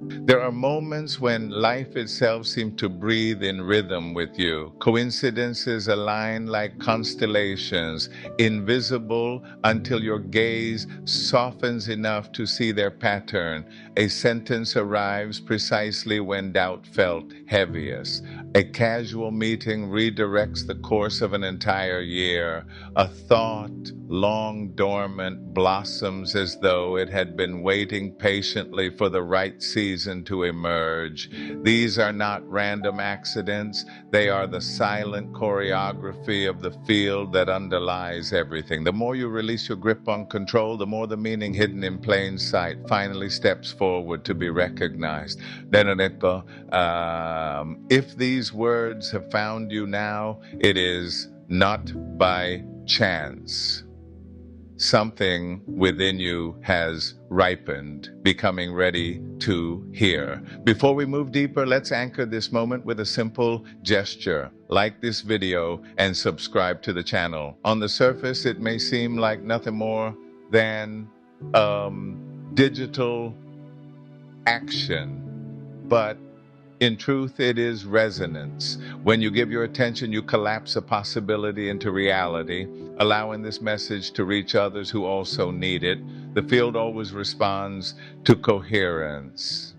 There are moments when life itself seems to breathe in rhythm with you. Coincidences align like constellations, invisible until your gaze softens enough to see their pattern. A sentence arrives precisely when doubt felt heaviest. A casual meeting redirects the course of an entire year. A thought, long dormant, blossoms as though it had been waiting patiently for the right season to emerge. These are not random accidents. They are the silent choreography of the field that underlies everything. The more you release your grip on control, the more the meaning hidden in plain sight finally steps forward to be recognized. If these words have found you now, it is not by chance. Something within you has ripened, becoming ready to hear. Before we move deeper, let's anchor this moment with a simple gesture. Like this video and subscribe to the channel. On the surface, it may seem like nothing more than digital action, but in truth, it is resonance. When you give your attention, you collapse a possibility into reality, allowing this message to reach others who also need it. The field always responds to coherence.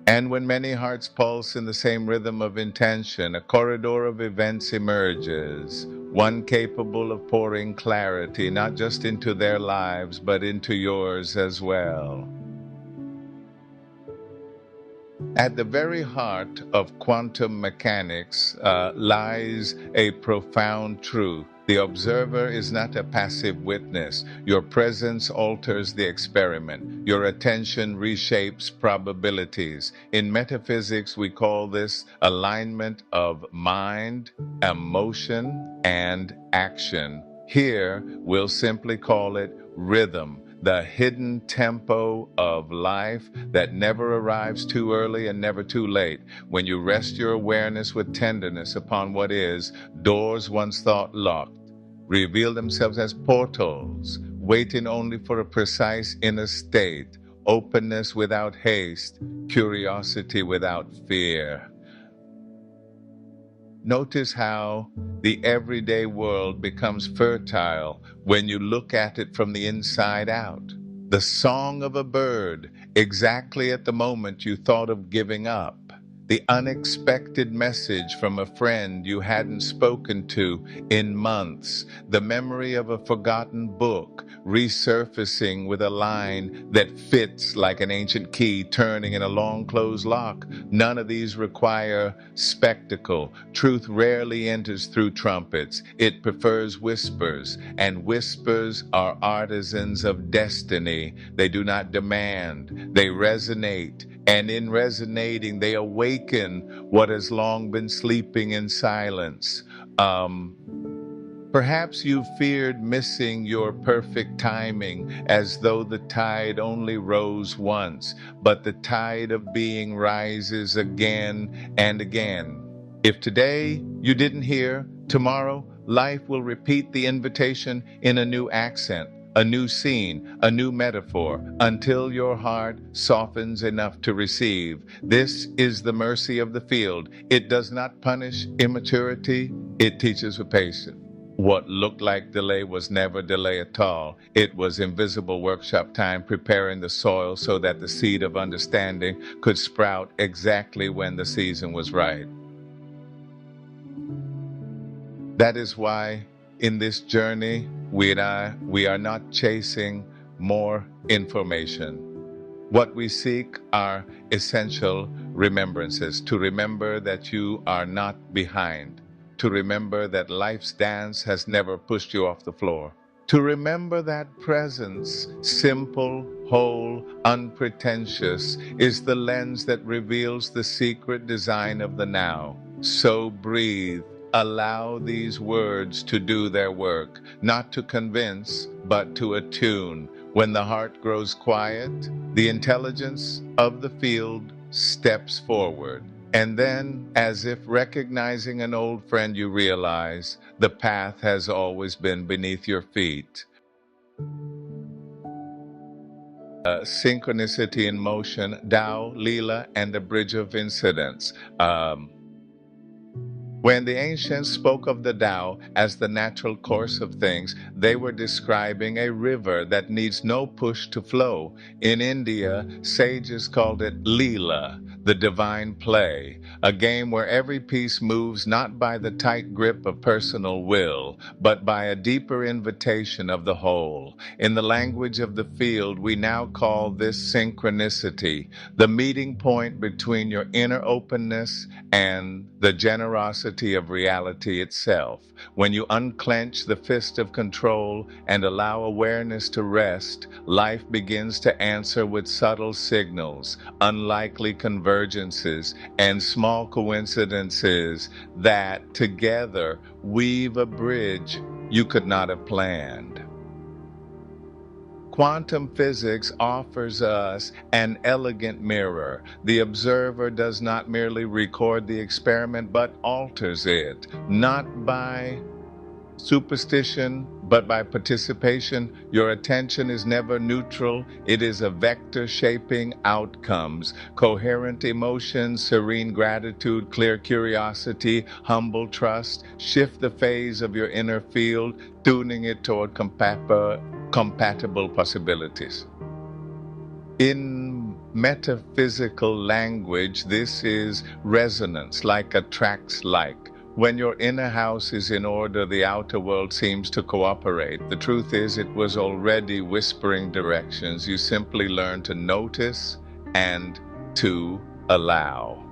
And when many hearts pulse in the same rhythm of intention, a corridor of events emerges, one capable of pouring clarity not just into their lives, but into yours as well. At the very heart of quantum mechanics lies a profound truth. The observer is not a passive witness. Your presence alters the experiment. Your attention reshapes probabilities. In metaphysics, we call this alignment of mind, emotion, and action. Here, we'll simply call it rhythm, the hidden tempo of life that never arrives too early and never too late. When you rest your awareness with tenderness upon what is, doors once thought locked reveal themselves as portals, waiting only for a precise inner state, openness without haste, curiosity without fear. Notice how the everyday world becomes fertile when you look at it from the inside out. The song of a bird, exactly at the moment you thought of giving up. The unexpected message from a friend you hadn't spoken to in months. The memory of a forgotten book resurfacing with a line that fits like an ancient key turning in a long closed lock. None of these require spectacle. Truth rarely enters through trumpets. It prefers whispers, and whispers are artisans of destiny. They do not demand, they resonate. And in resonating, they awaken what has long been sleeping in silence. Perhaps you feared missing your perfect timing as though the tide only rose once, but the tide of being rises again and again. If today you didn't hear, tomorrow life will repeat the invitation in a new accent, a new scene, a new metaphor, until your heart softens enough to receive. This is the mercy of the field. It does not punish immaturity, it teaches with patience. What looked like delay was never delay at all. It was invisible workshop time preparing the soil so that the seed of understanding could sprout exactly when the season was right. That is why in this journey, we are not chasing more information. What we seek are essential remembrances, to remember that you are not behind, to remember that life's dance has never pushed you off the floor, to remember that presence, simple, whole, unpretentious, is the lens that reveals the secret design of the now. So breathe. Allow these words to do their work, not to convince, but to attune. When the heart grows quiet, the intelligence of the field steps forward. And then, as if recognizing an old friend, you realize the path has always been beneath your feet. synchronicity in motion, Tao, Leela, and the bridge of incidents. When the ancients spoke of the Tao as the natural course of things, they were describing a river that needs no push to flow. In India, sages called it Leela, the divine play, a game where every piece moves not by the tight grip of personal will, but by a deeper invitation of the whole. In the language of the field, we now call this synchronicity, the meeting point between your inner openness and the generosity of reality itself. When you unclench the fist of control and allow awareness to rest, life begins to answer with subtle signals, unlikely convergences, and small coincidences that together weave a bridge you could not have planned. Quantum physics offers us an elegant mirror. The observer does not merely record the experiment, but alters it, not by superstition, but by participation. Your attention is never neutral. It is a vector shaping outcomes, coherent emotions, serene gratitude, clear curiosity, humble trust. Shift the phase of your inner field, tuning it toward compatible possibilities. In metaphysical language, this is resonance, like attracts like. When your inner house is in order, the outer world seems to cooperate. The truth is, it was already whispering directions. You simply learn to notice and to allow.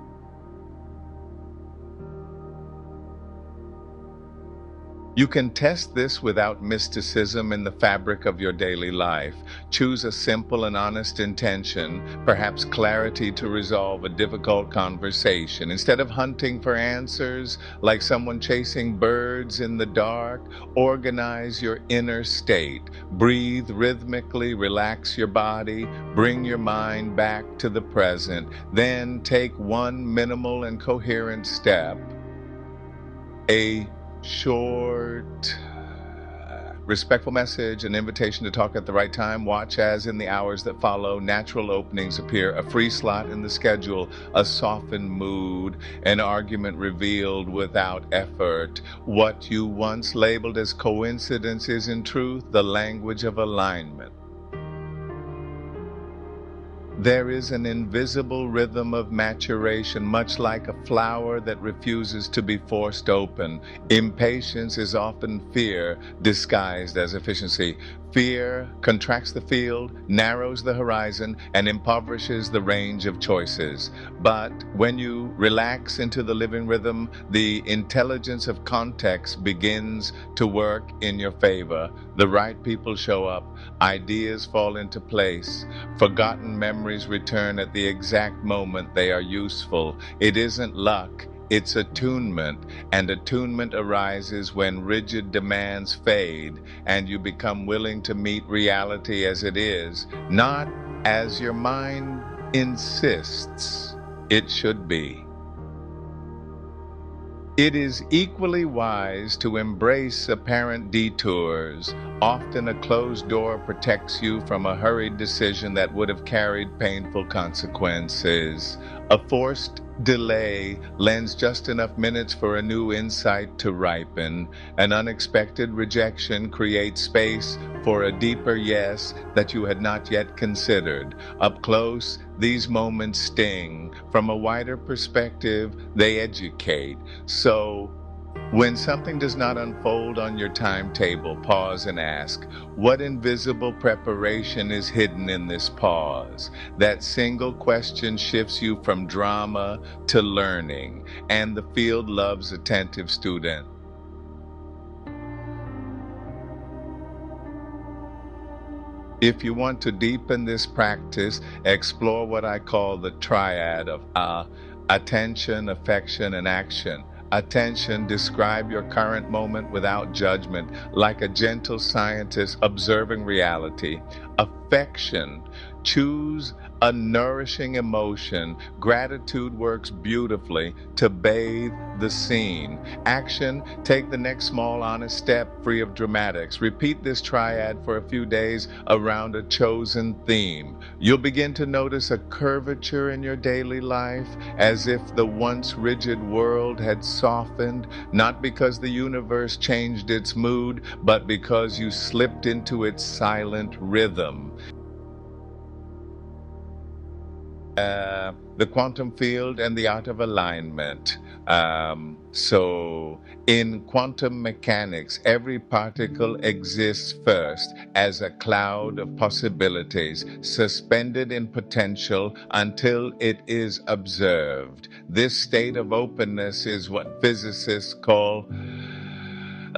You can test this without mysticism in the fabric of your daily life. Choose a simple and honest intention, perhaps clarity to resolve a difficult conversation. Instead of hunting for answers like someone chasing birds in the dark, organize your inner state. Breathe rhythmically, relax your body, bring your mind back to the present. Then take one minimal and coherent step. A short, respectful message, an invitation to talk at the right time. Watch as in the hours that follow, natural openings appear, a free slot in the schedule, a softened mood, an argument revealed without effort. What you once labeled as coincidence is in truth the language of alignment. There is an invisible rhythm of maturation, much like a flower that refuses to be forced open. Impatience is often fear disguised as efficiency. Fear contracts the field, narrows the horizon, and impoverishes the range of choices. But when you relax into the living rhythm, the intelligence of context begins to work in your favor. The right people show up, ideas fall into place, forgotten memories return at the exact moment they are useful. It isn't luck. It's attunement, and attunement arises when rigid demands fade and you become willing to meet reality as it is, not as your mind insists it should be. It is equally wise to embrace apparent detours. Often a closed door protects you from a hurried decision that would have carried painful consequences. A forced delay lends just enough minutes for a new insight to ripen. An unexpected rejection creates space for a deeper yes that you had not yet considered. Up close, these moments sting. From a wider perspective, they educate. So, when something does not unfold on your timetable, pause and ask, what invisible preparation is hidden in this pause? That single question shifts you from drama to learning, and the field loves attentive students. If you want to deepen this practice, explore what I call the triad of attention, affection, and action. Attention, describe your current moment without judgment, like a gentle scientist observing reality. Affection, Choose a nourishing emotion. Gratitude works beautifully to bathe the scene. Action, take the next small honest step free of dramatics. Repeat this triad for a few days around a chosen theme. You'll begin to notice a curvature in your daily life, as if the once rigid world had softened, not because the universe changed its mood, but because you slipped into its silent rhythm. The quantum field and the art of alignment. So, in quantum mechanics, every particle exists first as a cloud of possibilities, suspended in potential until it is observed. This state of openness is what physicists call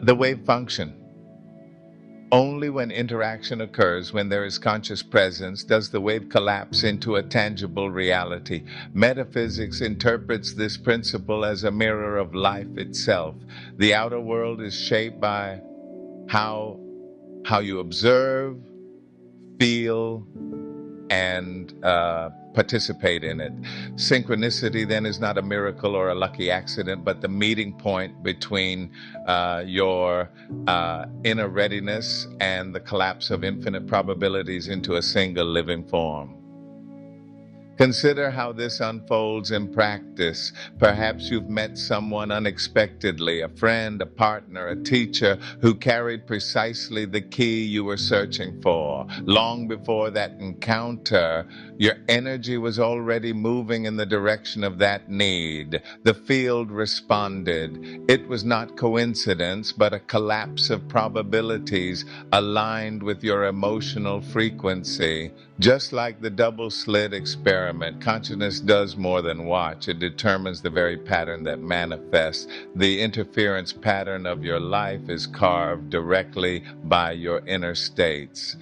the wave function. Only when interaction occurs, when there is conscious presence, does the wave collapse into a tangible reality. Metaphysics interprets this principle as a mirror of life itself. The outer world is shaped by how you observe, feel, and participate in it. Synchronicity then is not a miracle or a lucky accident, but the meeting point between your inner readiness and the collapse of infinite probabilities into a single living form. Consider how this unfolds in practice. Perhaps you've met someone unexpectedly, a friend, a partner, a teacher who carried precisely the key you were searching for. Long before that encounter, your energy was already moving in the direction of that need. The field responded. It was not coincidence, but a collapse of probabilities aligned with your emotional frequency. Just like the double slit experiment, consciousness does more than watch. It determines the very pattern that manifests. The interference pattern of your life is carved directly by your inner states.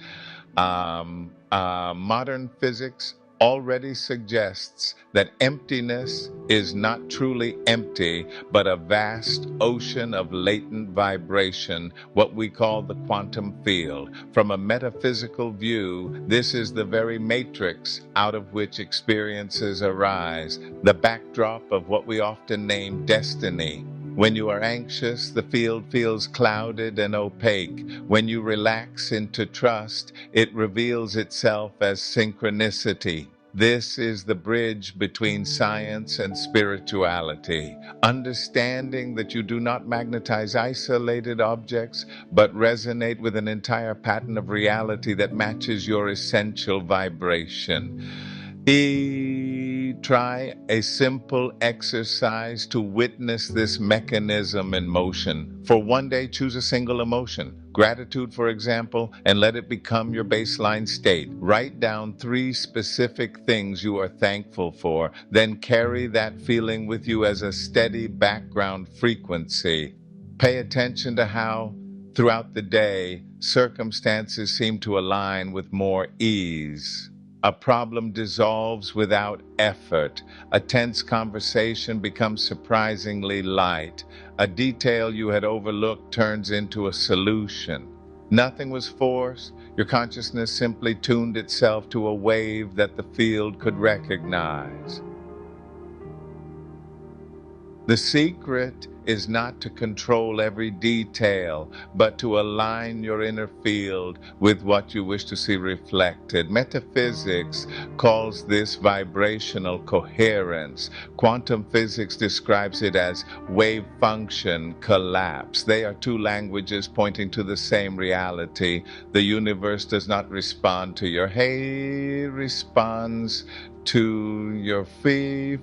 Modern physics already suggests that emptiness is not truly empty, but a vast ocean of latent vibration, what we call the quantum field. From a metaphysical view, this is the very matrix out of which experiences arise, the backdrop of what we often name destiny. When you are anxious, the field feels clouded and opaque. When you relax into trust, it reveals itself as synchronicity. This is the bridge between science and spirituality, understanding that you do not magnetize isolated objects, but resonate with an entire pattern of reality that matches your essential vibration. Try a simple exercise to witness this mechanism in motion. For one day, choose a single emotion, gratitude, for example, and let it become your baseline state. Write down 3 specific things you are thankful for, then carry that feeling with you as a steady background frequency. Pay attention to how, throughout the day, circumstances seem to align with more ease. A problem dissolves without effort. A tense conversation becomes surprisingly light. A detail you had overlooked turns into a solution. Nothing was forced. Your consciousness simply tuned itself to a wave that the field could recognize. The secret is not to control every detail, but to align your inner field with what you wish to see reflected. Metaphysics calls this vibrational coherence. Quantum physics describes it as wave function collapse. They are 2 languages pointing to the same reality. The universe does not respond to your hey, responds to your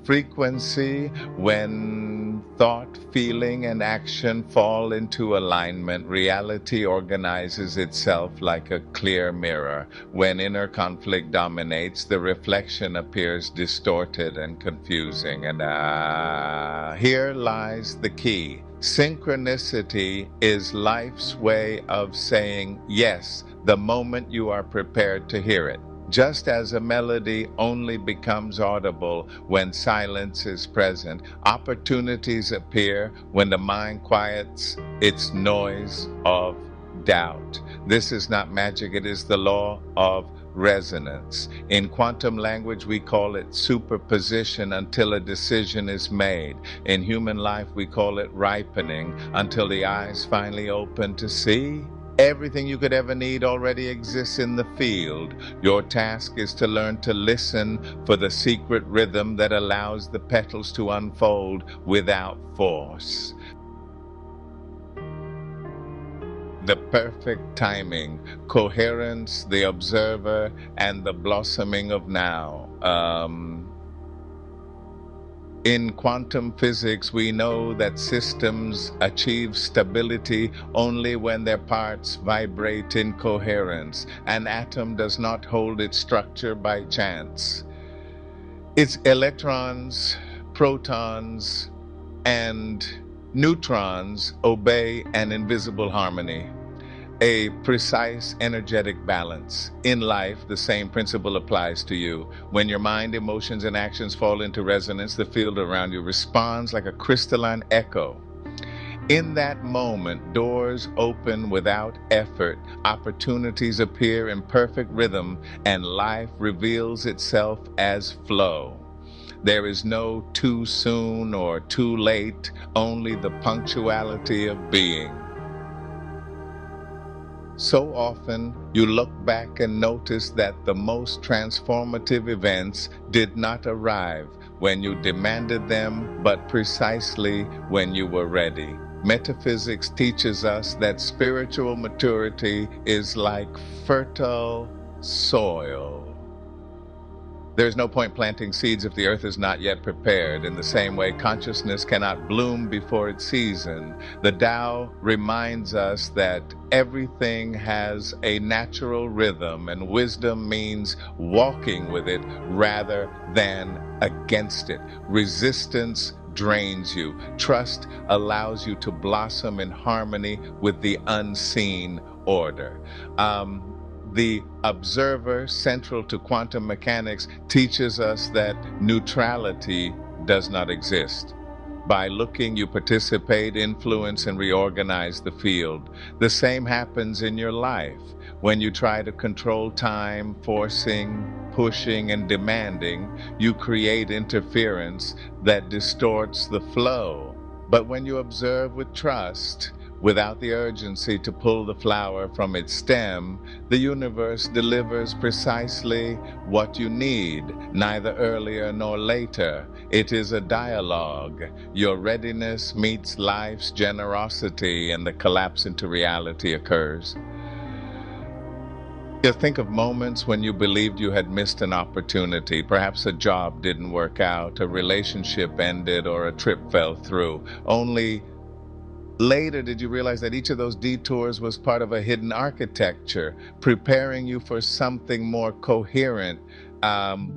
frequency. When thought, feeling, and action fall into alignment, reality organizes itself like a clear mirror. When inner conflict dominates, the reflection appears distorted and confusing. And here lies the key. Synchronicity is life's way of saying yes the moment you are prepared to hear it. Just as a melody only becomes audible when silence is present, opportunities appear when the mind quiets its noise of doubt. This is not magic, it is the law of resonance. In quantum language, we call it superposition until a decision is made. In human life, we call it ripening until the eyes finally open to see. Everything you could ever need already exists in the field. Your task is to learn to listen for the secret rhythm that allows the petals to unfold without force. The perfect timing, coherence, the observer, and the blossoming of now. In quantum physics, we know that systems achieve stability only when their parts vibrate in coherence. An atom does not hold its structure by chance. Its electrons, protons, and neutrons obey an invisible harmony, a precise energetic balance. In life, the same principle applies to you. When your mind, emotions, and actions fall into resonance, the field around you responds like a crystalline echo. In that moment, doors open without effort, opportunities appear in perfect rhythm, and life reveals itself as flow. There is no too soon or too late, only the punctuality of being. So often, you look back and notice that the most transformative events did not arrive when you demanded them, but precisely when you were ready. Metaphysics teaches us that spiritual maturity is like fertile soil. There's no point planting seeds if the earth is not yet prepared. In the same way, consciousness cannot bloom before its season. The Tao reminds us that everything has a natural rhythm, and wisdom means walking with it rather than against it. Resistance drains you. Trust allows you to blossom in harmony with the unseen order. The observer, central to quantum mechanics, teaches us that neutrality does not exist. By looking, you participate, influence, and reorganize the field. The same happens in your life. When you try to control time, forcing, pushing, and demanding, you create interference that distorts the flow. But when you observe with trust, without the urgency to pull the flower from its stem, the universe delivers precisely what you need, neither earlier nor later. It is a dialogue. Your readiness meets life's generosity, and the collapse into reality occurs. You think of moments when you believed you had missed an opportunity. Perhaps a job didn't work out, a relationship ended, or a trip fell through. Only later did you realize that each of those detours was part of a hidden architecture, preparing you for something more coherent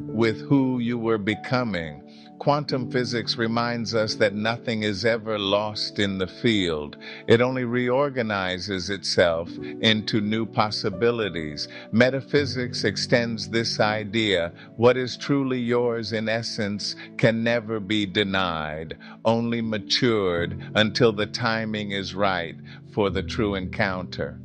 with who you were becoming. Quantum physics reminds us that nothing is ever lost in the field. It only reorganizes itself into new possibilities. Metaphysics extends this idea. What is truly yours in essence can never be denied, only matured until the timing is right for the true encounter.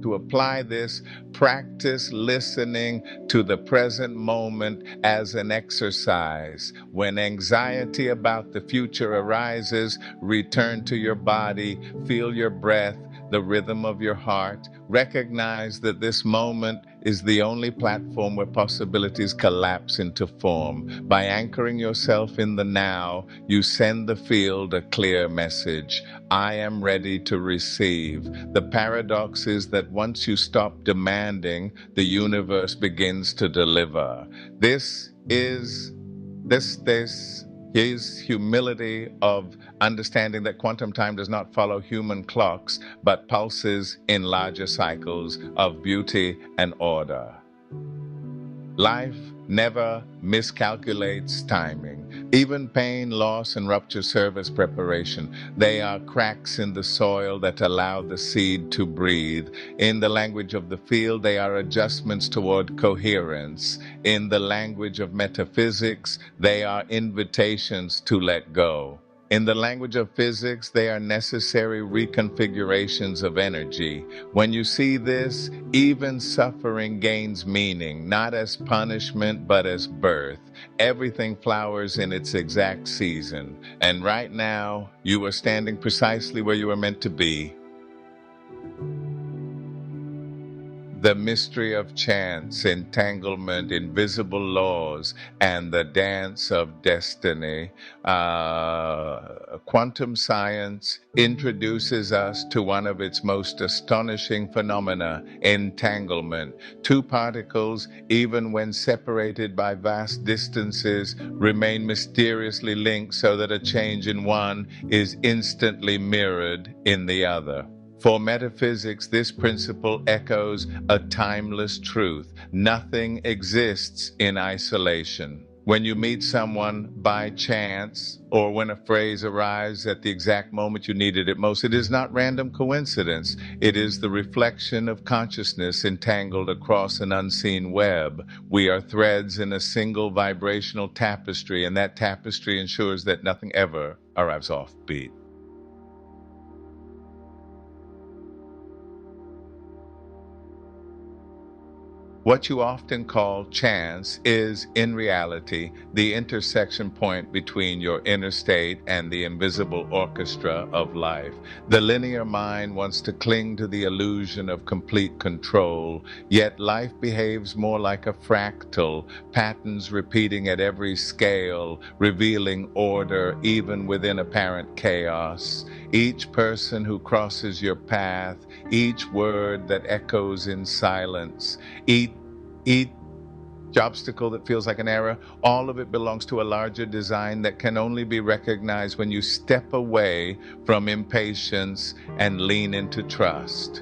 To apply this, practice listening to the present moment as an exercise. When anxiety about the future arises, return to your body, feel your breath, the rhythm of your heart. Recognize that this moment is the only platform where possibilities collapse into form. By anchoring yourself in the now, you send the field a clear message. I am ready to receive. The paradox is that once you stop demanding, the universe begins to deliver. This is humility of understanding that quantum time does not follow human clocks, but pulses in larger cycles of beauty and order. Life never miscalculates timing. Even pain, loss, and rupture serve as preparation. They are cracks in the soil that allow the seed to breathe. In the language of the field, they are adjustments toward coherence. In the language of metaphysics, they are invitations to let go. In the language of physics, they are necessary reconfigurations of energy. When you see this, even suffering gains meaning, not as punishment, but as birth. Everything flowers in its exact season. And right now, you are standing precisely where you are meant to be. The mystery of chance, entanglement, invisible laws, and the dance of destiny. Quantum science introduces us to one of its most astonishing phenomena, entanglement. Two particles, even when separated by vast distances, remain mysteriously linked so that a change in one is instantly mirrored in the other. For metaphysics, this principle echoes a timeless truth. Nothing exists in isolation. When you meet someone by chance, or when a phrase arrives at the exact moment you needed it most, it is not random coincidence. It is the reflection of consciousness entangled across an unseen web. We are threads in a single vibrational tapestry, and that tapestry ensures that nothing ever arrives off beat. What you often call chance is, in reality, the intersection point between your inner state and the invisible orchestra of life. The linear mind wants to cling to the illusion of complete control, yet life behaves more like a fractal, patterns repeating at every scale, revealing order even within apparent chaos. Each person who crosses your path, each word that echoes in silence, each obstacle that feels like an error, all of it belongs to a larger design that can only be recognized when you step away from impatience and lean into trust.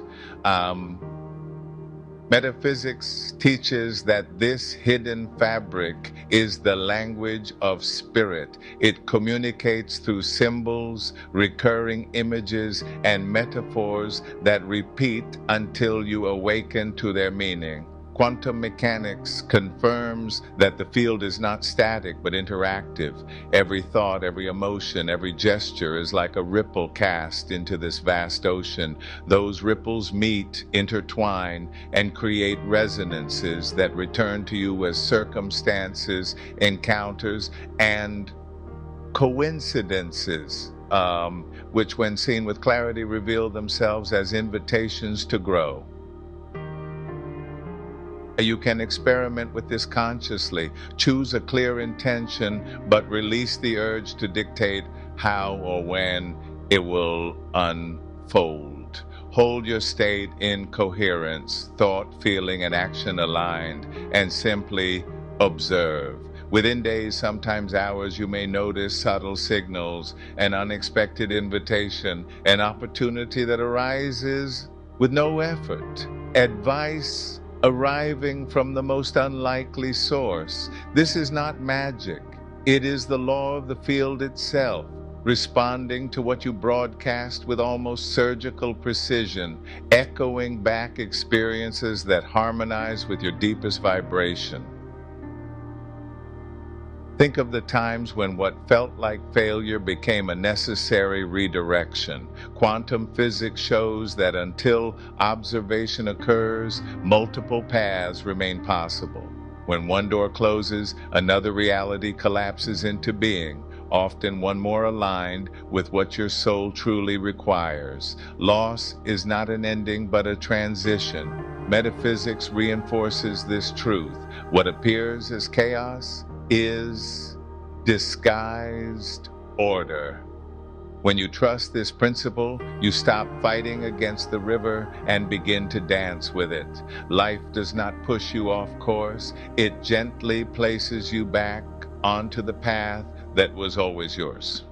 Metaphysics teaches that this hidden fabric is the language of spirit. It communicates through symbols, recurring images, and metaphors that repeat until you awaken to their meaning. Quantum mechanics confirms that the field is not static but interactive. Every thought, every emotion, every gesture is like a ripple cast into this vast ocean. Those ripples meet, intertwine, and create resonances that return to you as circumstances, encounters, and coincidences, which, when seen with clarity, reveal themselves as invitations to grow. You can experiment with this consciously. Choose a clear intention, but release the urge to dictate how or when it will unfold. Hold your state in coherence, thought, feeling, and action aligned, and simply observe. Within days, sometimes hours, you may notice subtle signals, an unexpected invitation, an opportunity that arises with no effort. Advice arriving from the most unlikely source. This is not magic. It is the law of the field itself, responding to what you broadcast with almost surgical precision, echoing back experiences that harmonize with your deepest vibration. Think of the times when what felt like failure became a necessary redirection. Quantum physics shows that until observation occurs, multiple paths remain possible. When one door closes, another reality collapses into being, often one more aligned with what your soul truly requires. Loss is not an ending, but a transition. Metaphysics reinforces this truth. What appears as chaos is disguised order. When you trust this principle, you stop fighting against the river and begin to dance with it. Life does not push you off course. It gently places you back onto the path that was always yours.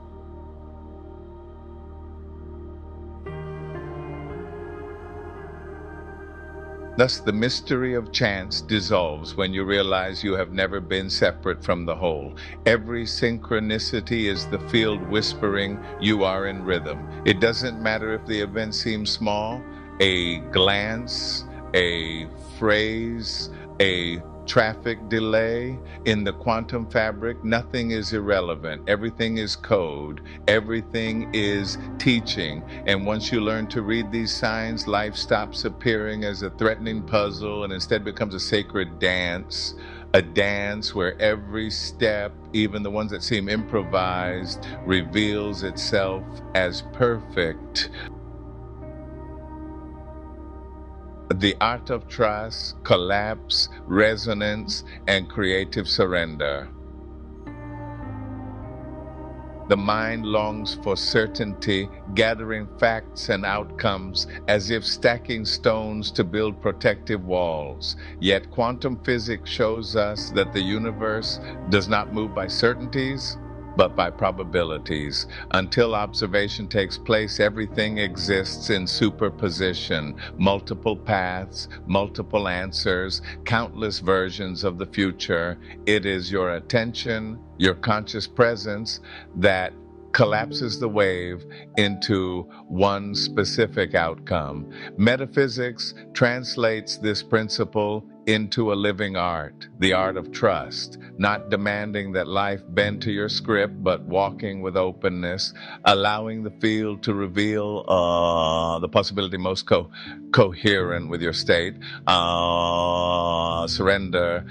Thus, the mystery of chance dissolves when you realize you have never been separate from the whole. Every synchronicity is the field whispering, you are in rhythm. It doesn't matter if the event seems small, a glance, a phrase, a traffic delay. In the quantum fabric, nothing is irrelevant. Everything is code. Everything is teaching. And once you learn to read these signs, life stops appearing as a threatening puzzle and instead becomes a sacred dance. A dance where every step, even the ones that seem improvised, reveals itself as perfect. The art of trust, collapse, resonance, and creative surrender. The mind longs for certainty, gathering facts and outcomes as if stacking stones to build protective walls. Yet quantum physics shows us that the universe does not move by certainties, but by probabilities. Until observation takes place, everything exists in superposition, multiple paths, multiple answers, countless versions of the future. It is your attention, your conscious presence that collapses the wave into one specific outcome. Metaphysics translates this principle into a living art, the art of trust, not demanding that life bend to your script, but walking with openness, allowing the field to reveal the possibility most coherent with your state. Surrender,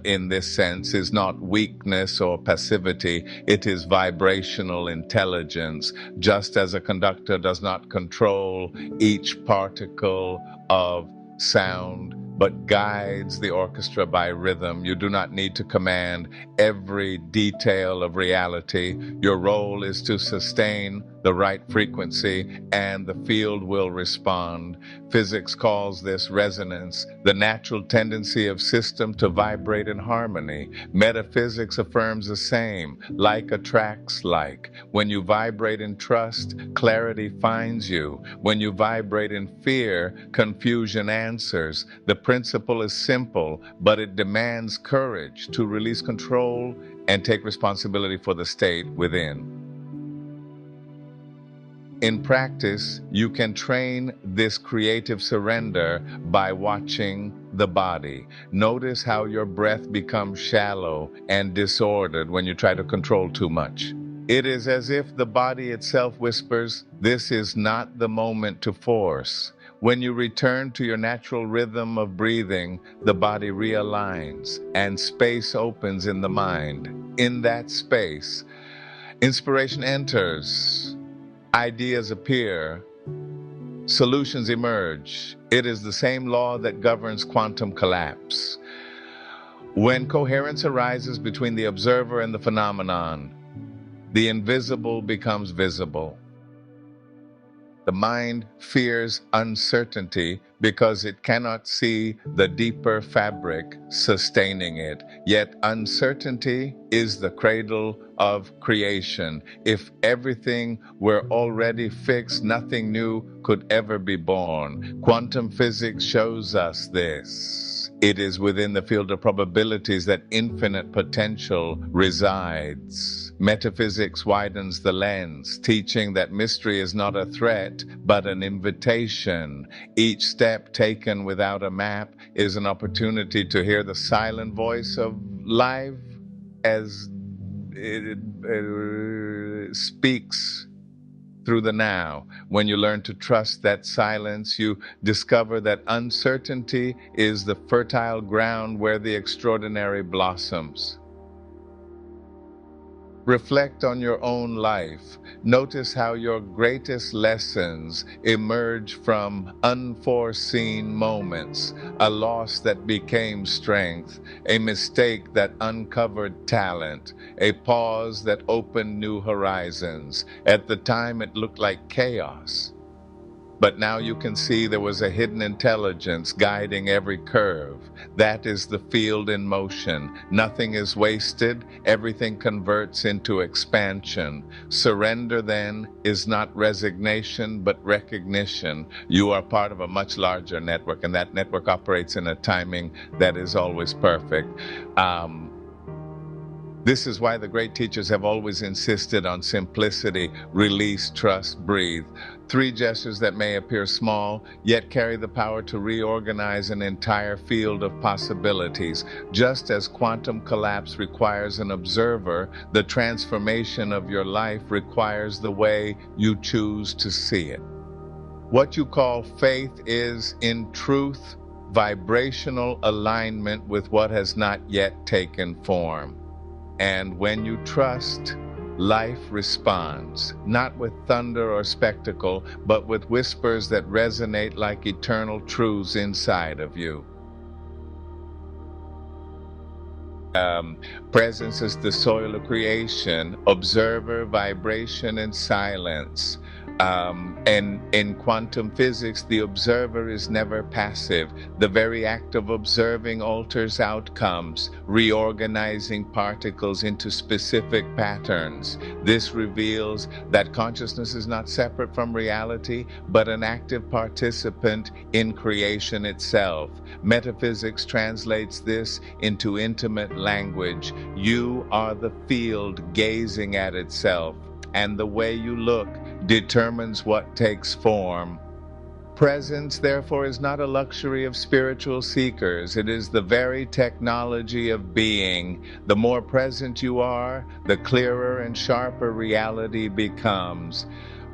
in this sense, is not weakness or passivity. It is vibrational intelligence. Just as a conductor does not control each particle of sound, but guides the orchestra by rhythm. You do not need to command every detail of reality. Your role is to sustain the right frequency, and the field will respond. Physics calls this resonance, the natural tendency of system to vibrate in harmony. Metaphysics affirms the same, like attracts like. When you vibrate in trust, clarity finds you. When you vibrate in fear, confusion answers. The principle is simple, but it demands courage to release control and take responsibility for the state within. In practice, you can train this creative surrender by watching the body. Notice how your breath becomes shallow and disordered when you try to control too much. It is as if the body itself whispers, "This is not the moment to force." When you return to your natural rhythm of breathing, the body realigns and space opens in the mind. In that space, inspiration enters. Ideas appear, solutions emerge. It is the same law that governs quantum collapse. When coherence arises between the observer and the phenomenon, the invisible becomes visible. The mind fears uncertainty because it cannot see the deeper fabric sustaining it. Yet uncertainty is the cradle of creation. If everything were already fixed, nothing new could ever be born. Quantum physics shows us this. It is within the field of probabilities that infinite potential resides. Metaphysics widens the lens, teaching that mystery is not a threat, but an invitation. Each step taken without a map is an opportunity to hear the silent voice of life as it speaks through the now. When you learn to trust that silence, you discover that uncertainty is the fertile ground where the extraordinary blossoms. Reflect on your own life. Notice how your greatest lessons emerge from unforeseen moments, a loss that became strength, a mistake that uncovered talent, a pause that opened new horizons. At the time, it looked like chaos. But now you can see there was a hidden intelligence guiding every curve. That is the field in motion. Nothing is wasted. Everything converts into expansion. Surrender, then, is not resignation, but recognition. You are part of a much larger network, and that network operates in a timing that is always perfect. This is why the great teachers have always insisted on simplicity, release, trust, breathe. Three gestures that may appear small, yet carry the power to reorganize an entire field of possibilities. Just as quantum collapse requires an observer, the transformation of your life requires the way you choose to see it. What you call faith is, in truth, vibrational alignment with what has not yet taken form. And when you trust, life responds, not with thunder or spectacle, but with whispers that resonate like eternal truths inside of you. Presence is the soil of creation, observer, vibration, and silence. And in quantum physics, the observer is never passive. The very act of observing alters outcomes, reorganizing particles into specific patterns. This reveals that consciousness is not separate from reality, but an active participant in creation itself. Metaphysics translates this into intimate language. You are the field gazing at itself, and the way you look determines what takes form. Presence, therefore, is not a luxury of spiritual seekers. It is the very technology of being. The more present you are, the clearer and sharper reality becomes.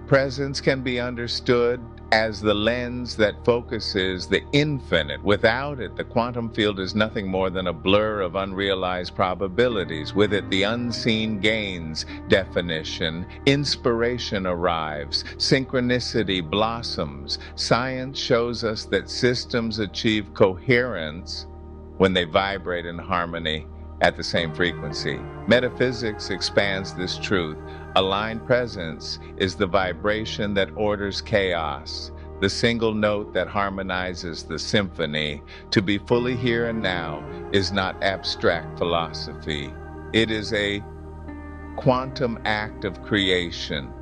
Presence can be understood as the lens that focuses the infinite. Without it, the quantum field is nothing more than a blur of unrealized probabilities. With it, the unseen gains definition. Inspiration arrives. Synchronicity blossoms. Science shows us that systems achieve coherence when they vibrate in harmony at the same frequency. Metaphysics expands this truth. Aligned presence is the vibration that orders chaos, the single note that harmonizes the symphony. To be fully here and now is not abstract philosophy. It is a quantum act of creation.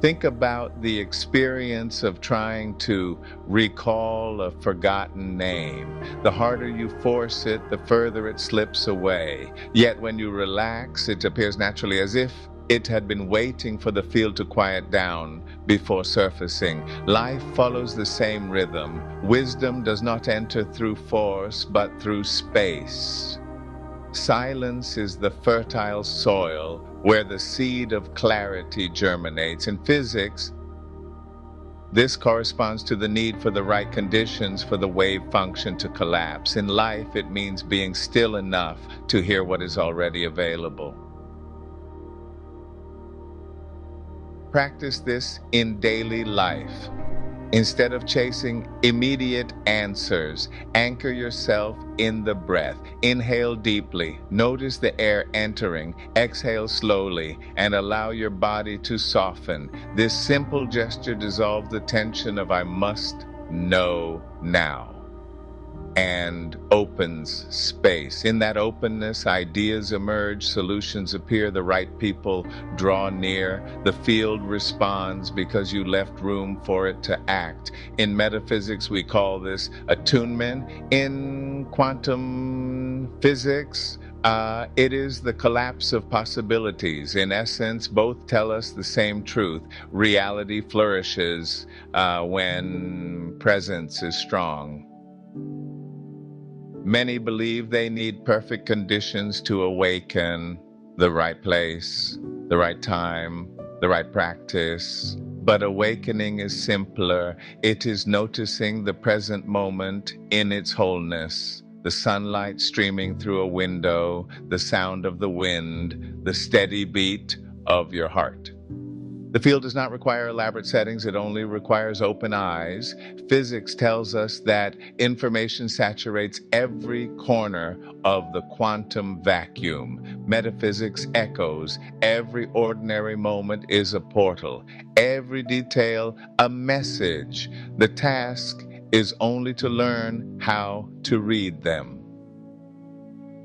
Think about the experience of trying to recall a forgotten name. The harder you force it, the further it slips away. Yet when you relax, it appears naturally, as if it had been waiting for the field to quiet down before surfacing. Life follows the same rhythm. Wisdom does not enter through force, but through space. Silence is the fertile soil where the seed of clarity germinates. In physics, this corresponds to the need for the right conditions for the wave function to collapse. In life, it means being still enough to hear what is already available. Practice this in daily life. Instead of chasing immediate answers, anchor yourself in the breath. Inhale deeply. Notice the air entering. Exhale slowly and allow your body to soften. This simple gesture dissolves the tension of "I must know now" and opens space. In that openness, ideas emerge, solutions appear, the right people draw near, the field responds because you left room for it to act. In metaphysics, we call this attunement. In quantum physics, it is the collapse of possibilities. In essence, both tell us the same truth. Reality flourishes when presence is strong. Many believe they need perfect conditions to awaken, the right place, the right time, the right practice. But awakening is simpler. It is noticing the present moment in its wholeness. The sunlight streaming through a window, the sound of the wind, the steady beat of your heart. The field does not require elaborate settings, it only requires open eyes. Physics tells us that information saturates every corner of the quantum vacuum. Metaphysics echoes, every ordinary moment is a portal, every detail a message. The task is only to learn how to read them.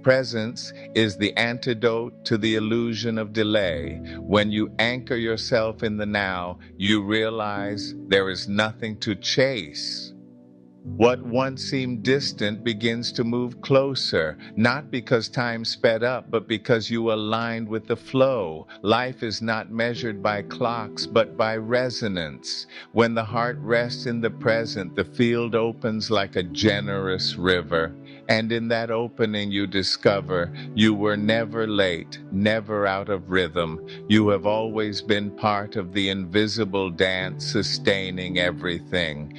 Presence is the antidote to the illusion of delay. When you anchor yourself in the now, you realize there is nothing to chase. What once seemed distant begins to move closer, not because time sped up, but because you aligned with the flow. Life is not measured by clocks, but by resonance. When the heart rests in the present, the field opens like a generous river. And in that opening, you discover you were never late, never out of rhythm. You have always been part of the invisible dance sustaining everything.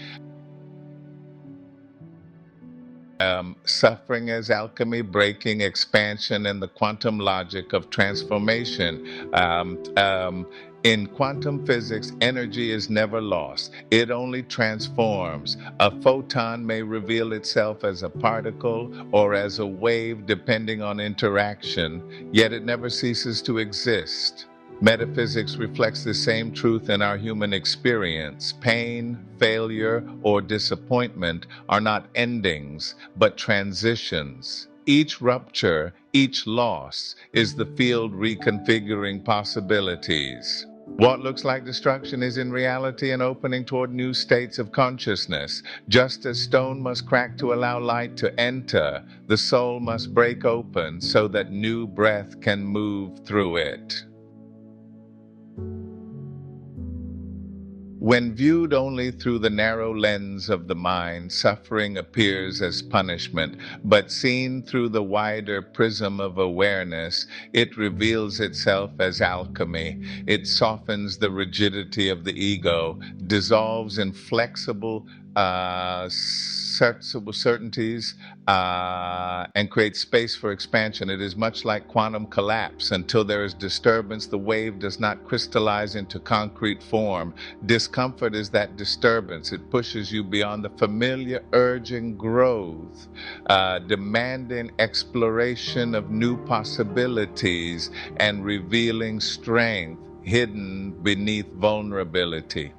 Suffering as alchemy, breaking, expansion, and the quantum logic of transformation. In quantum physics, energy is never lost. It only transforms. A photon may reveal itself as a particle or as a wave depending on interaction, yet it never ceases to exist. Metaphysics reflects the same truth in our human experience. Pain, failure, or disappointment are not endings, but transitions. Each rupture, each loss, is the field reconfiguring possibilities. What looks like destruction is in reality an opening toward new states of consciousness. Just as stone must crack to allow light to enter, the soul must break open so that new breath can move through it. When viewed only through the narrow lens of the mind, suffering appears as punishment, but seen through the wider prism of awareness, it reveals itself as alchemy. It softens the rigidity of the ego, dissolves in flexible certainties, and creates space for expansion. It is much like quantum collapse. Until there is disturbance, the wave does not crystallize into concrete form. Discomfort is that disturbance. It pushes you beyond the familiar, urging growth, demanding exploration of new possibilities and revealing strength hidden beneath vulnerability.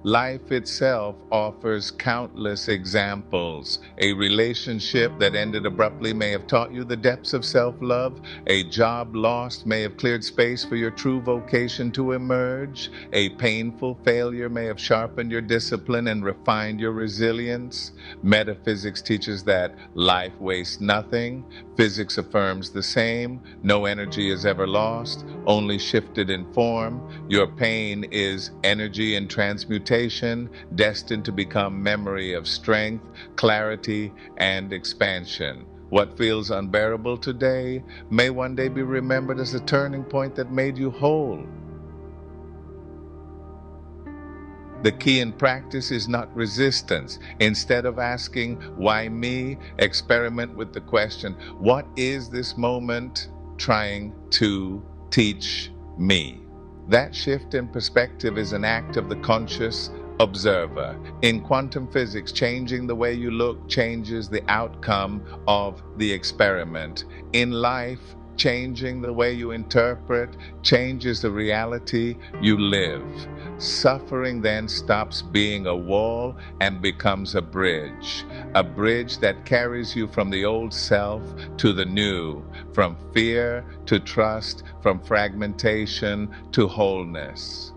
Life itself offers countless examples. A relationship that ended abruptly may have taught you the depths of self-love. A job lost may have cleared space for your true vocation to emerge. A painful failure may have sharpened your discipline and refined your resilience. Metaphysics teaches that life wastes nothing. Physics affirms the same. No energy is ever lost, only shifted in form. Your pain is energy in transmutation, destined to become memory of strength, clarity, and expansion. What feels unbearable today may one day be remembered as a turning point that made you whole. The key in practice is not resistance. Instead of asking, why me? Experiment with the question, what is this moment trying to teach me? That shift in perspective is an act of the conscious observer. In quantum physics, changing the way you look changes the outcome of the experiment. In life, changing the way you interpret changes the reality you live. Suffering then stops being a wall and becomes a bridge that carries you from the old self to the new, from fear to trust, from fragmentation to wholeness.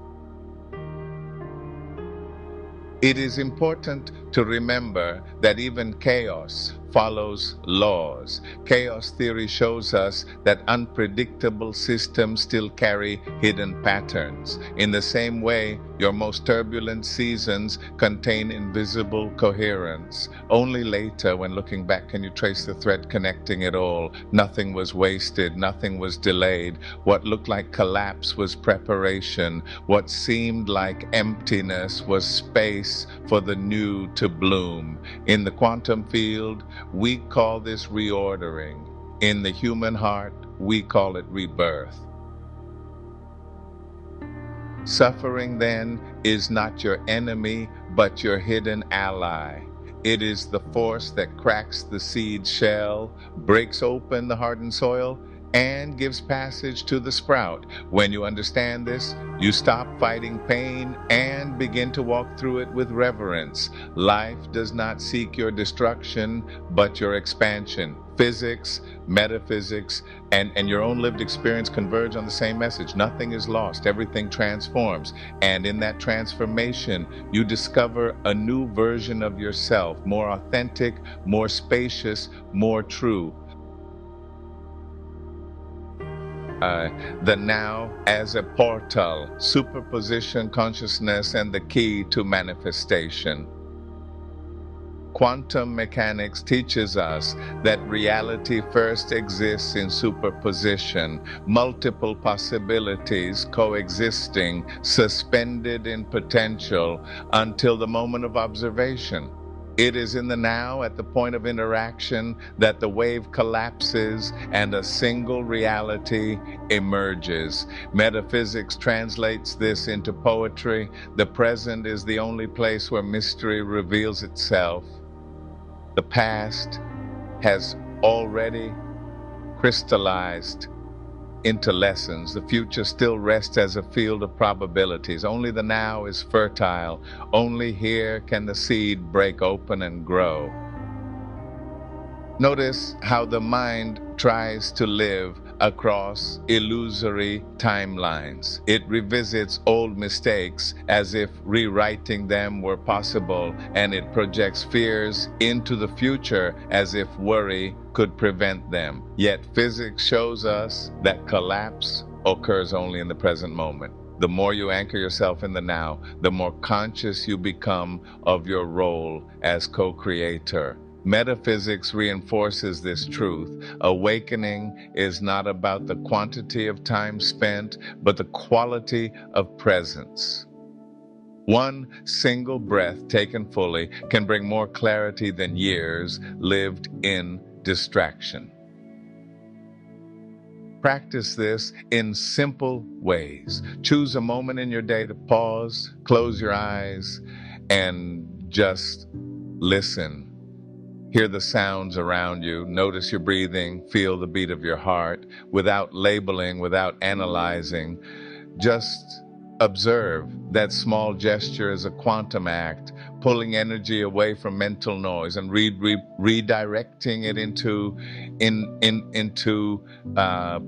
It is important to remember that even chaos follows laws. Chaos theory shows us that unpredictable systems still carry hidden patterns. In the same way, your most turbulent seasons contain invisible coherence. Only later, when looking back, can you trace the thread connecting it all. Nothing was wasted, nothing was delayed. What looked like collapse was preparation. What seemed like emptiness was space for the new to bloom. In the quantum field, we call this reordering. In the human heart, we call it rebirth. Suffering, then, is not your enemy, but your hidden ally. It is the force that cracks the seed shell, breaks open the hardened soil, and gives passage to the sprout. When you understand this, you stop fighting pain and begin to walk through it with reverence. Life does not seek your destruction, but your expansion. Physics, metaphysics, and your own lived experience converge on the same message. Nothing is lost, everything transforms. And in that transformation, you discover a new version of yourself, more authentic, more spacious, more true. The now as a portal, superposition consciousness, and the key to manifestation. Quantum mechanics teaches us that reality first exists in superposition, multiple possibilities coexisting, suspended in potential until the moment of observation. It is in the now, at the point of interaction, that the wave collapses and a single reality emerges. Metaphysics translates this into poetry. The present is the only place where mystery reveals itself. The past has already crystallized into lessons. The future still rests as a field of probabilities. Only the now is fertile. Only here can the seed break open and grow. Notice how the mind tries to live across illusory timelines. It revisits old mistakes as if rewriting them were possible, and it projects fears into the future as if worry could prevent them. Yet physics shows us that collapse occurs only in the present moment. The more you anchor yourself in the now, the more conscious you become of your role as co-creator. Metaphysics reinforces this truth. Awakening is not about the quantity of time spent, but the quality of presence. One single breath taken fully can bring more clarity than years lived in distraction. Practice this in simple ways. Choose a moment in your day to pause, close your eyes, and just listen. Hear the sounds around you, notice your breathing, feel the beat of your heart, without labeling, without analyzing. Just observe. That small gesture is a quantum act, pulling energy away from mental noise and redirecting it into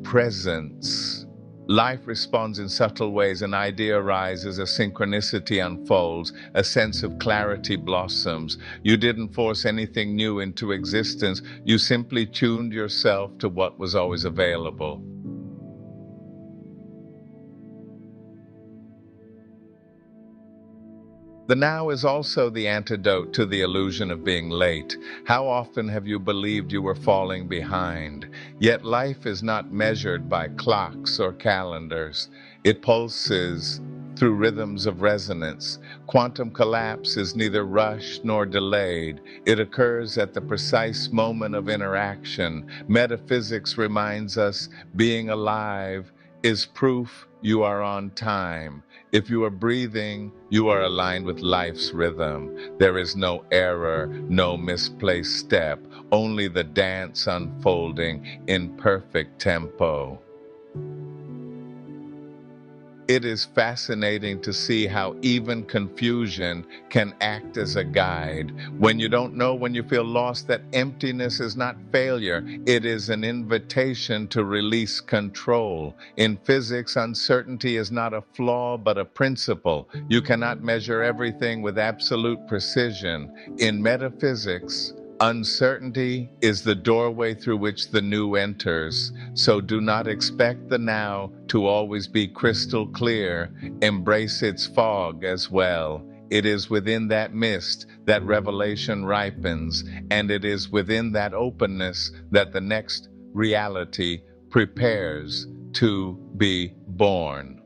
presence. Life responds in subtle ways. An idea arises, a synchronicity unfolds, a sense of clarity blossoms. You didn't force anything new into existence. You simply tuned yourself to what was always available. The now is also the antidote to the illusion of being late. How often have you believed you were falling behind? Yet life is not measured by clocks or calendars. It pulses through rhythms of resonance. Quantum collapse is neither rushed nor delayed. It occurs at the precise moment of interaction. Metaphysics reminds us being alive is proof you are on time. If you are breathing, you are aligned with life's rhythm. There is no error, no misplaced step, only the dance unfolding in perfect tempo. It is fascinating to see how even confusion can act as a guide. When you don't know, when you feel lost, that emptiness is not failure. It is an invitation to release control. In physics, uncertainty is not a flaw, but a principle. You cannot measure everything with absolute precision. In metaphysics, uncertainty is the doorway through which the new enters, so do not expect the now to always be crystal clear. Embrace its fog as well. It is within that mist that revelation ripens, and it is within that openness that the next reality prepares to be born.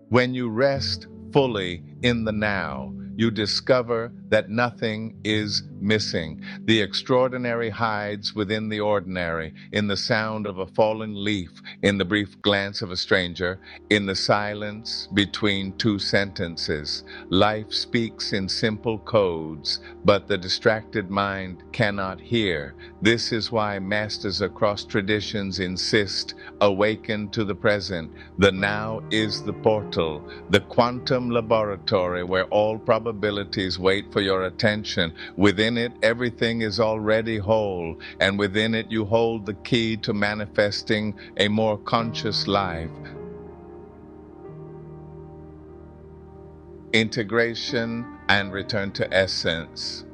When you rest fully in the now, you discover that nothing is missing. The extraordinary hides within the ordinary, in the sound of a fallen leaf, in the brief glance of a stranger, in the silence between two sentences. Life speaks in simple codes, but the distracted mind cannot hear. This is why masters across traditions insist, awaken to the present. The now is the portal, the quantum laboratory where all probabilities wait for your attention. Within it, everything is already whole, and within it you hold the key to manifesting a more conscious life. Integration and return to essence.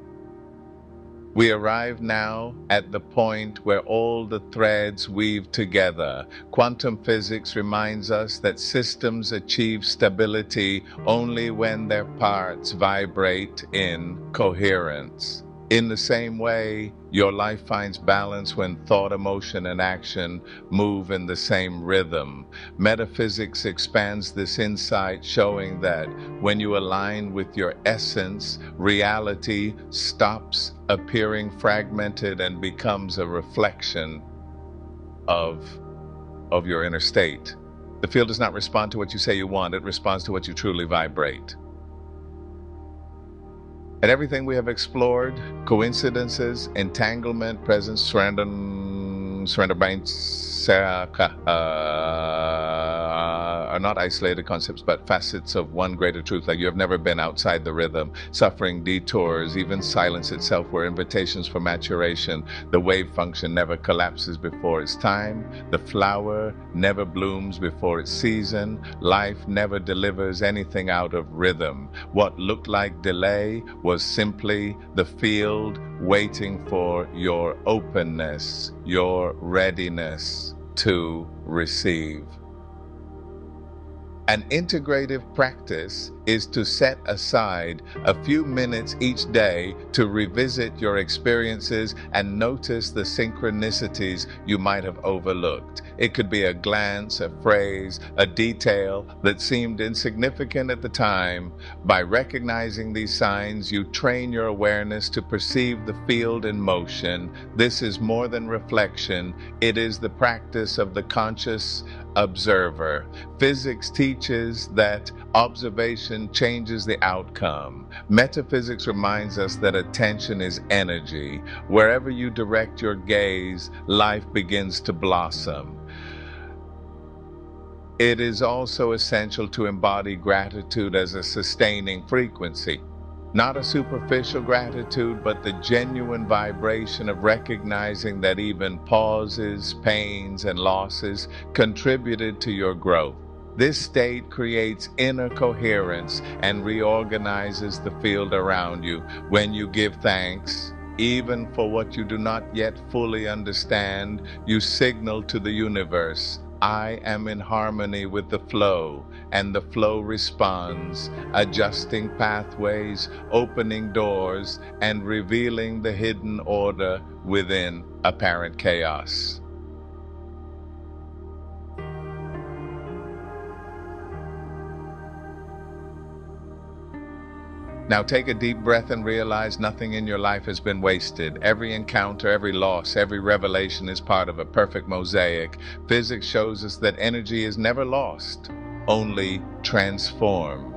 We arrive now at the point where all the threads weave together. Quantum physics reminds us that systems achieve stability only when their parts vibrate in coherence. In the same way, your life finds balance when thought, emotion, and action move in the same rhythm. Metaphysics expands this insight, showing that when you align with your essence, reality stops appearing fragmented and becomes a reflection of your inner state. The field does not respond to what you say you want, it responds to what you truly vibrate. And everything we have explored, coincidences, entanglement, presence, surrender minds, are not isolated concepts, but facets of one greater truth. Like you have never been outside the rhythm. Suffering, detours, even silence itself were invitations for maturation. The wave function never collapses before its time. The flower never blooms before its season. Life never delivers anything out of rhythm. What looked like delay was simply the field waiting for your openness, your readiness to receive. An integrative practice is to set aside a few minutes each day to revisit your experiences and notice the synchronicities you might have overlooked. It could be a glance, a phrase, a detail that seemed insignificant at the time. By recognizing these signs, you train your awareness to perceive the field in motion. This is more than reflection. It is the practice of the conscious observer. Physics teaches that observation changes the outcome. Metaphysics reminds us that attention is energy. Wherever you direct your gaze, life begins to blossom. It is also essential to embody gratitude as a sustaining frequency. Not a superficial gratitude, but the genuine vibration of recognizing that even pauses, pains, and losses contributed to your growth. This state creates inner coherence and reorganizes the field around you. When you give thanks, even for what you do not yet fully understand, you signal to the universe, I am in harmony with the flow, and the flow responds, adjusting pathways, opening doors, and revealing the hidden order within apparent chaos. Now take a deep breath and realize nothing in your life has been wasted. Every encounter, every loss, every revelation is part of a perfect mosaic. Physics shows us that energy is never lost, only transformed.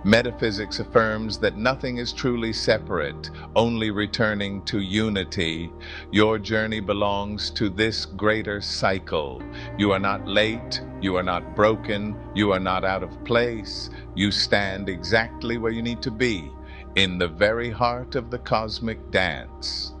Metaphysics affirms that nothing is truly separate, only returning to unity. Your journey belongs to this greater cycle. You are not late, you are not broken, you are not out of place. You stand exactly where you need to be, in the very heart of the cosmic dance.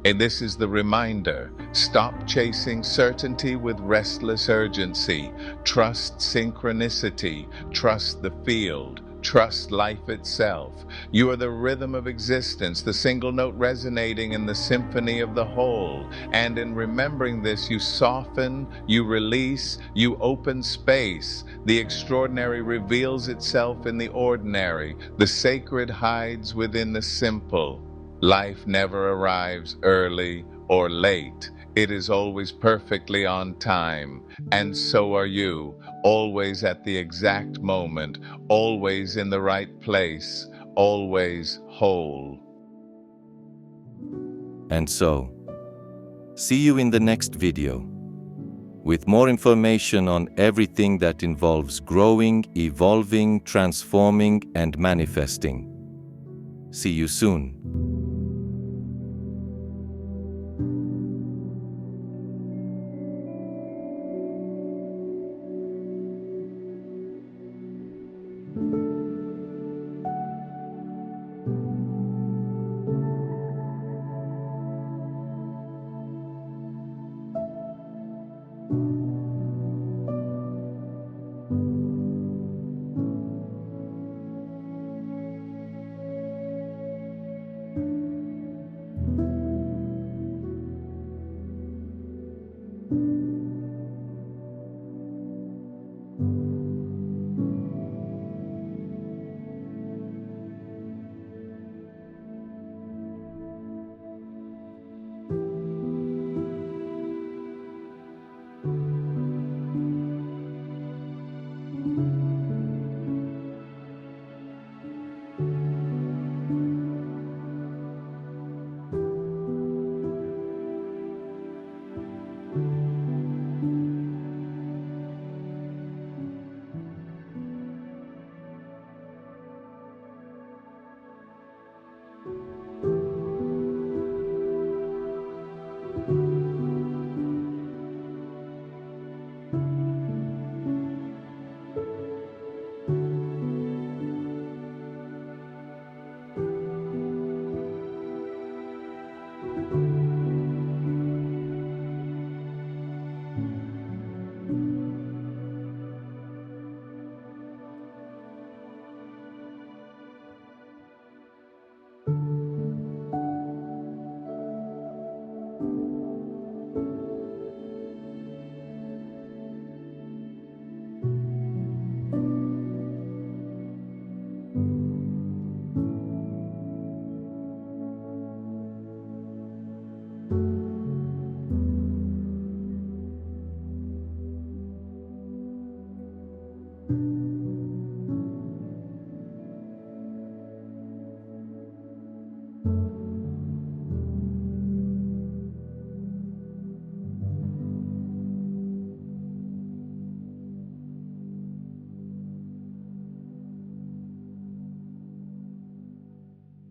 And this is the reminder. Stop chasing certainty with restless urgency. Trust synchronicity. Trust the field. Trust life itself. You are the rhythm of existence, the single note resonating in the symphony of the whole. And in remembering this, you soften, you release, you open space. The extraordinary reveals itself in the ordinary. The sacred hides within the simple. Life never arrives early or late. It is always perfectly on time, and so are you, always at the exact moment, always in the right place, always whole. And so, see you in the next video, with more information on everything that involves growing, evolving, transforming, and manifesting. See you soon.